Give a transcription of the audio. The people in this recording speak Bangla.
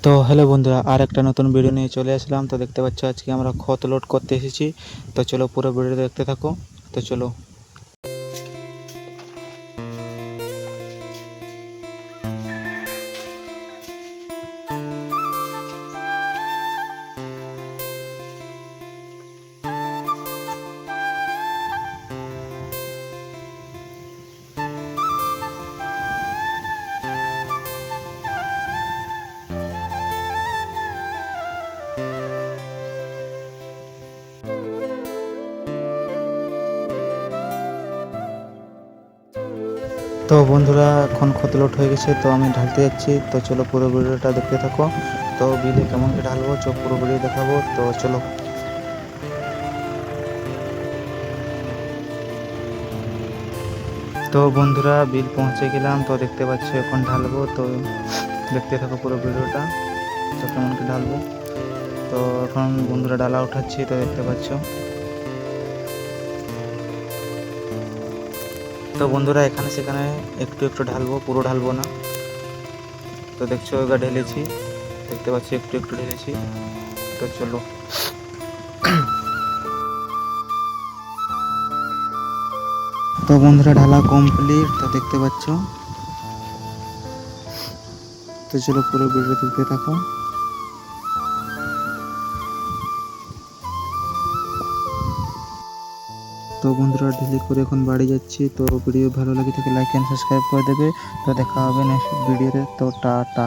তো হ্যালো বন্ধুরা, আর একটা নতুন ভিডিও নিয়ে চলে আসলাম। তো দেখতে পাচ্ছ আজকে আমরা খত লোড করতে এসেছি। তো চলো পুরো ভিডিও দেখতে থাকো। তো চলো। তো বন্ধুরা, এখন খত লোড হয়ে গেছে, তো আমি ঢালতে যাচ্ছি। তো চলো পুরো ভিডিওটা দেখতে থাকো। তো বিলে কেমন করে ঢালবো পুরো ভিডিও দেখাবো। তো চলো। তো বন্ধুরা, বিল পৌঁছে গেলাম। তো দেখতে পাচ্ছ এখন ঢালবো। তো দেখতে থাকো পুরো ভিডিওটা। তো কেমন করে ঢালবো। তো এখন বন্ধুরা ডালা উঠাচ্ছি। তো দেখতে পাচ্ছ। তো বন্ধুরা, এখানে সেখানে একটু একটু ঢালবো, পুরো ঢালবো না। তো দেখছো এবার ঢেলেছি, দেখতে পাচ্ছি একটু একটু ঢেলেছি। তো চলো। তো বন্ধুরা, ঢালা কমপ্লিট। তো দেখতে পাচ্ছ। তো চলো পুরো ভিডিও দেখতে থাকো। তো বন্ধুরা, ঢেলে করে এখন বাড়ি যাচ্ছি। তো ভিডিও ভালো লাগে থাকে লাইক এন্ড সাবস্ক্রাইব করে দেবে। তো দেখা হবে নেক্সট ভিডিওতে। তো টাটা।